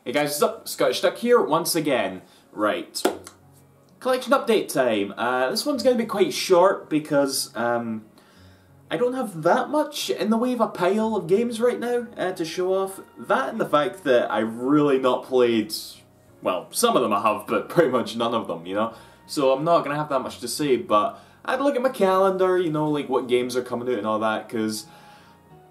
Hey guys, what's up? Scottish Duck here once again. Right. Collection update time. This one's going to be quite short because I don't have that much in the way of a pile of games right now to show off. That and the fact that I've really not played, well, some of them I have, but pretty much none of them, you know? So I'm not going to have that much to say, but I had to look at my calendar, you know, like what games are coming out and all that, because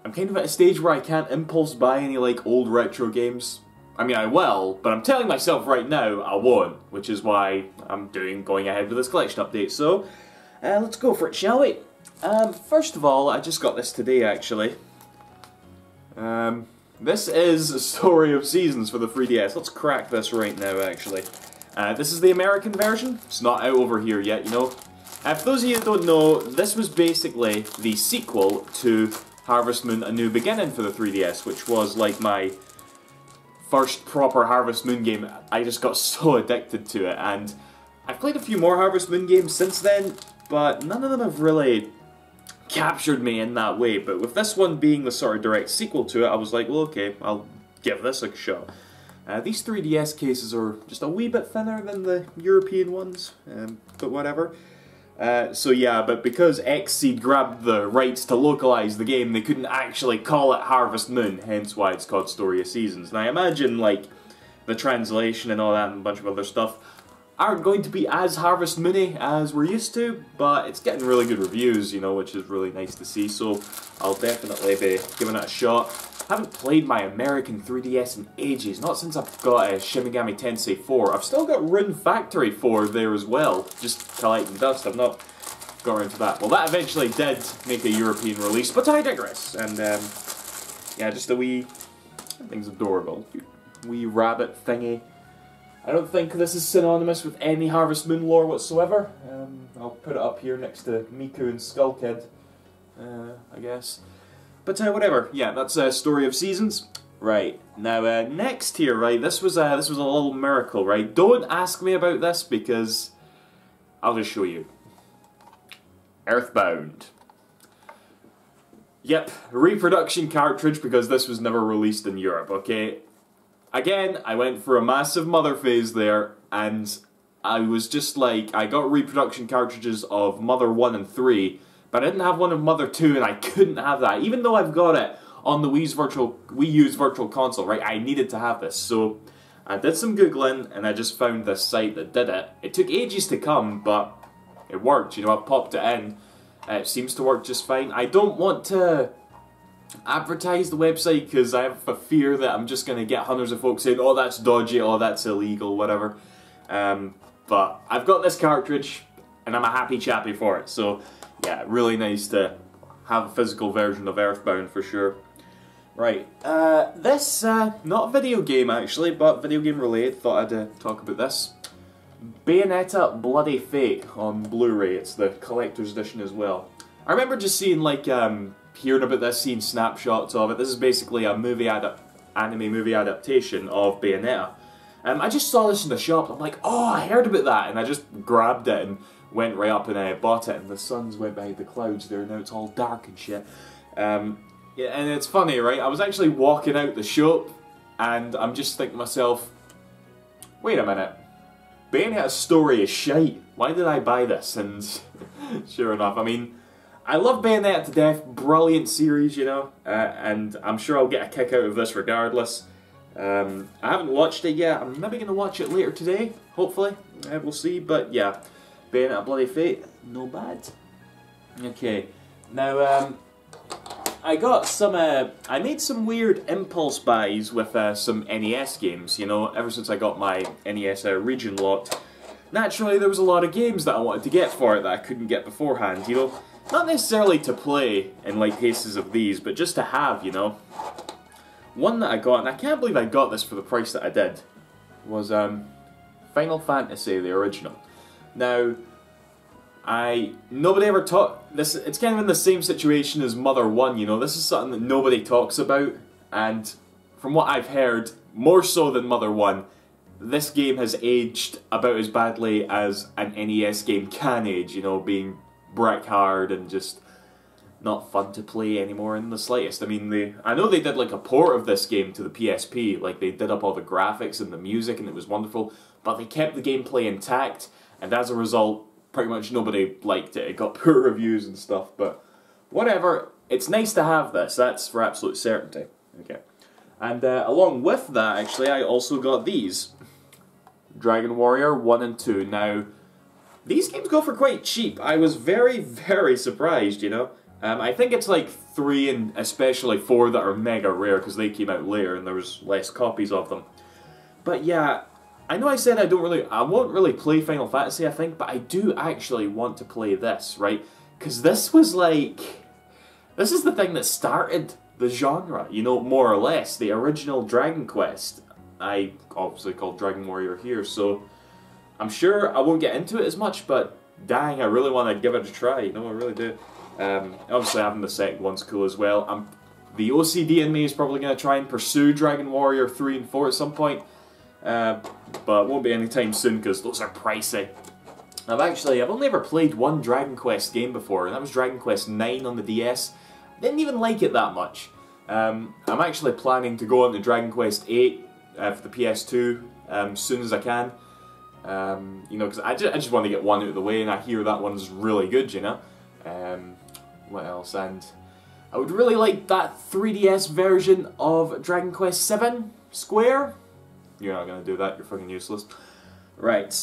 I'm kind of at a stage where I can't impulse buy any like old retro games. I mean, I will, but I'm telling myself right now I won't, which is why I'm going ahead with this collection update. So, let's go for it, shall we? First of all, I just got this today, actually. This is a Story of Seasons for the 3DS. Let's crack this right now, actually. This is the American version. It's not out over here yet, you know. For those of you that don't know, this was basically the sequel to Harvest Moon: A New Beginning for the 3DS, which was like my first proper Harvest Moon game. I just got so addicted to it, and I've played a few more Harvest Moon games since then, but none of them have really captured me in that way. But with this one being the sort of direct sequel to it, I was like, well, okay, I'll give this a shot. These 3DS cases are just a wee bit thinner than the European ones, but whatever. So yeah, but because Xseed grabbed the rights to localize the game, they couldn't actually call it Harvest Moon, hence why it's called Story of Seasons. And I imagine, like, the translation and all that and a bunch of other stuff aren't going to be as Harvest Moony as we're used to, but it's getting really good reviews, you know, which is really nice to see, so I'll definitely be giving it a shot. I haven't played my American 3DS in ages, not since I've got Shin Megami Tensei 4. I've still got Rune Factory 4 there as well, just collecting dust. I've not got around to that. Well, that eventually did make a European release, but I digress. And, yeah, just a wee... that thing's adorable. Wee rabbit thingy. I don't think this is synonymous with any Harvest Moon lore whatsoever. I'll put it up here next to Miku and Skull Kid, I guess. But whatever, yeah, that's Story of Seasons. Right, now next here, right, this was a little miracle, right? Don't ask me about this because I'll just show you. Earthbound. Yep, reproduction cartridge because this was never released in Europe, okay? Again, I went for a massive Mother phase there, and I was just like, I got reproduction cartridges of Mother 1 and 3, but I didn't have one of Mother 2, and I couldn't have that. Even though I've got it on the Wii U's Virtual Console, right, I needed to have this. So I did some Googling, and I just found this site that did it. It took ages to come, but it worked. You know, I popped it in. It seems to work just fine. I don't want to advertise the website because I have a fear that I'm just going to get hundreds of folks saying, oh, that's dodgy, oh, that's illegal, whatever. But I've got this cartridge, and I'm a happy chappy for it. So yeah, really nice to have a physical version of Earthbound for sure. Right, this, not a video game actually, but video game related, thought I'd talk about this. Bayonetta Bloody Fate on Blu-ray, it's the collector's edition as well. I remember just seeing like, hearing about this, seeing snapshots of it. This is basically a anime movie adaptation of Bayonetta. I just saw this in the shop, I'm like, oh, I heard about that, and I just grabbed it and went right up and bought it, and the sun's went behind the clouds there, now it's all dark and shit. Yeah, and it's funny, right? I was actually walking out the shop, and I'm just thinking to myself, wait a minute, Bayonetta's story is shite. Why did I buy this? And sure enough, I mean, I love Bayonetta to death, brilliant series, you know, and I'm sure I'll get a kick out of this regardless. I haven't watched it yet, I'm maybe going to watch it later today, hopefully, we'll see, but yeah. Bayonetta Bloody Fate, no bad. Okay, now I got some, I made some weird impulse buys with some NES games, you know, ever since I got my NES region locked. Naturally, there was a lot of games that I wanted to get for it that I couldn't get beforehand, you know. Not necessarily to play in like cases of these, but just to have, you know. One that I got, and I can't believe I got this for the price that I did, was Final Fantasy, the original. Now, nobody ever talked, it's kind of in the same situation as Mother 1, you know, this is something that nobody talks about, and from what I've heard, more so than Mother 1, this game has aged about as badly as an NES game can age, you know, being brick hard and just not fun to play anymore in the slightest. I mean, I know they did like a port of this game to the PSP, like they did up all the graphics and the music and it was wonderful, but they kept the gameplay intact, and as a result, pretty much nobody liked it. It got poor reviews and stuff, but whatever. It's nice to have this, that's for absolute certainty. Okay. And along with that, actually, I also got these. Dragon Warrior 1 and 2. Now, these games go for quite cheap. I was very, very surprised, you know. I think it's like 3 and especially 4 that are mega rare because they came out later and there was less copies of them. But yeah, I know I said I won't really play Final Fantasy, I think, but I do actually want to play this, right? Because this was like... This is the thing that started the genre, you know, more or less. The original Dragon Quest. I obviously called Dragon Warrior here, so I'm sure I won't get into it as much, but dang, I really want to give it a try, you know, I really do. Obviously having the second one's cool as well. The OCD in me is probably going to try and pursue Dragon Warrior 3 and 4 at some point, but it won't be anytime soon because those are pricey. I've only ever played one Dragon Quest game before, and that was Dragon Quest 9 on the DS. Didn't even like it that much. I'm actually planning to go on to Dragon Quest 8 for the PS2 as soon as I can. You know, because I just want to get one out of the way, and I hear that one's really good, you know. What else? And I would really like that 3DS version of Dragon Quest 7 Square. You're not going to do that, you're fucking useless. Right,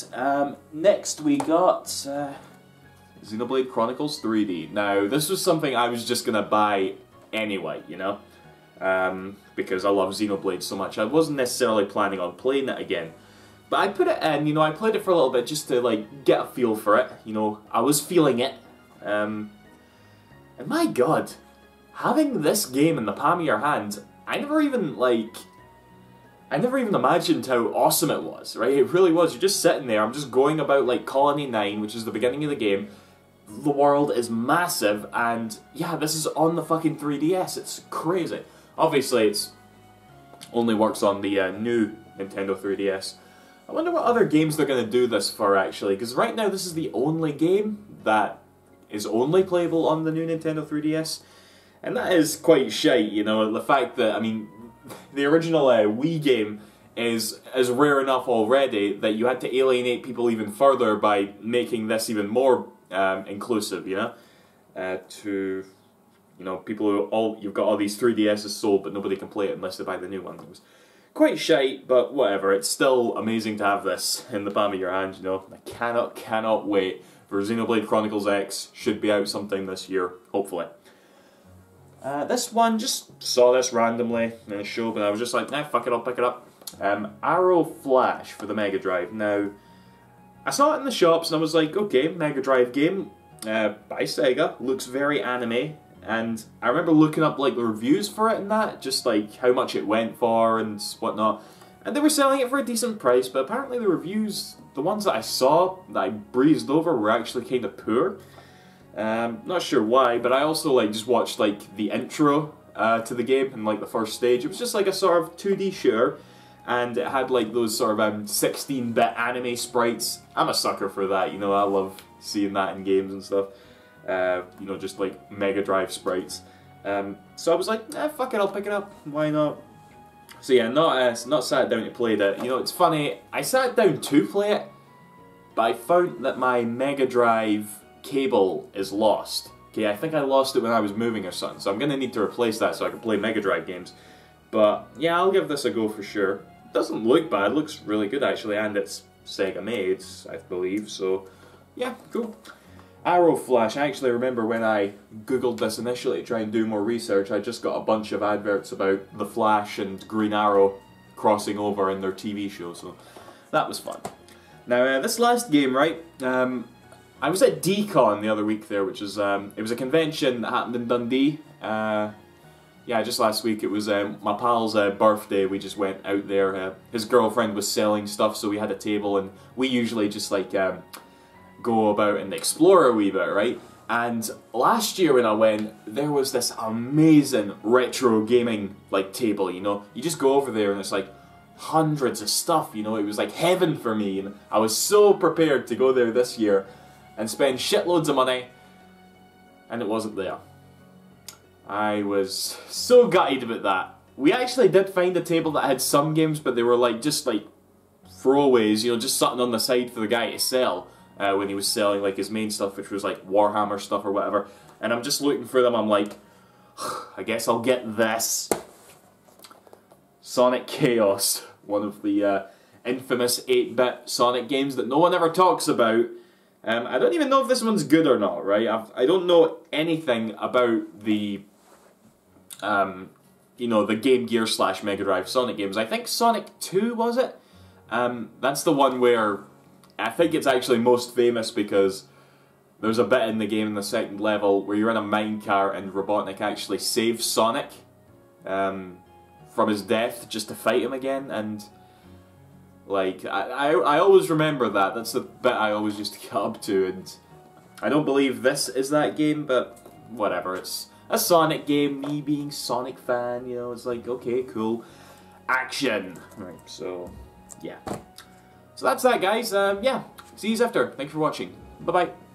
next we got Xenoblade Chronicles 3D. Now, this was something I was just going to buy anyway, you know, because I love Xenoblade so much. I wasn't necessarily planning on playing it again, but I put it in, you know, I played it for a little bit just to, like, get a feel for it, you know, I was feeling it, and my god, having this game in the palm of your hand, I never even imagined how awesome it was, right? It really was. You're just sitting there, I'm just going about, like, Colony 9, which is the beginning of the game. The world is massive, and yeah, this is on the fucking 3DS. It's crazy. Obviously, it's only works on the new Nintendo 3DS. I wonder what other games they're going to do this for, actually, because right now this is the only game that is only playable on the new Nintendo 3DS, and that is quite shite, you know, the fact that, I mean, the original Wii game is rare enough already that you had to alienate people even further by making this even more inclusive, you know, to, you know, people who you've got all these 3DSs sold, but nobody can play it unless they buy the new one. It was quite shite, but whatever. It's still amazing to have this in the palm of your hand, you know. I cannot wait for Xenoblade Chronicles X. Should be out sometime this year, hopefully. This one, just saw this randomly in a show, but I was just like, nah, fuck it, I'll pick it up. Arrow Flash for the Mega Drive. Now, I saw it in the shops and I was like, okay, Mega Drive game by Sega, looks very anime, and I remember looking up like the reviews for it and that, just like how much it went for and whatnot, and they were selling it for a decent price, but apparently the reviews, the ones that I saw, that I breezed over, were actually kind of poor. Not sure why, but I also like just watched like the intro to the game and like the first stage. It was just like a sort of 2D shooter, and it had like those sort of 16-bit anime sprites. I'm a sucker for that, you know, I love seeing that in games and stuff. You know, just like Mega Drive sprites. So I was like, fuck it, I'll pick it up, why not? So yeah, not sat down to play that. You know, it's funny, I sat down to play it, but I found that my Mega Drive cable is lost. Okay, I think I lost it when I was moving or something, so I'm going to need to replace that so I can play Mega Drive games. But yeah, I'll give this a go for sure. It doesn't look bad, it looks really good actually, and it's Sega made, I believe, so yeah, cool. Arrow Flash, I actually remember when I googled this initially to try and do more research, I just got a bunch of adverts about the Flash and Green Arrow crossing over in their TV show, so that was fun. Now, this last game, right, I was at D-Con the other week there, which is, it was a convention that happened in Dundee. Yeah, just last week. It was my pal's birthday. We just went out there. His girlfriend was selling stuff, so we had a table, and we usually just like go about and explore a wee bit, right? And last year when I went, there was this amazing retro gaming like table, you know? You just go over there and it's like hundreds of stuff, you know? It was like heaven for me, and I was so prepared to go there this year and spend shitloads of money, and it wasn't there. I was so gutted about that. We actually did find a table that had some games, but they were like just like throwaways, you know, just something on the side for the guy to sell when he was selling like his main stuff, which was like Warhammer stuff or whatever. And I'm just looking for them. I'm like, I guess I'll get this. Sonic Chaos, one of the infamous 8-bit Sonic games that no one ever talks about. I don't even know if this one's good or not, right? I don't know anything about the, you know, the Game Gear / Mega Drive Sonic games. I think Sonic 2, was it? That's the one where I think it's actually most famous because there's a bit in the game in the second level where you're in a minecart and Robotnik actually saves Sonic from his death just to fight him again, and like I always remember that. That's the bit I always used to get up to, and I don't believe this is that game, but whatever. It's a Sonic game. Me being Sonic fan, you know, it's like, okay, cool, action. Right, so yeah. So that's that, guys. Yeah, see you after. Thanks for watching. Bye bye.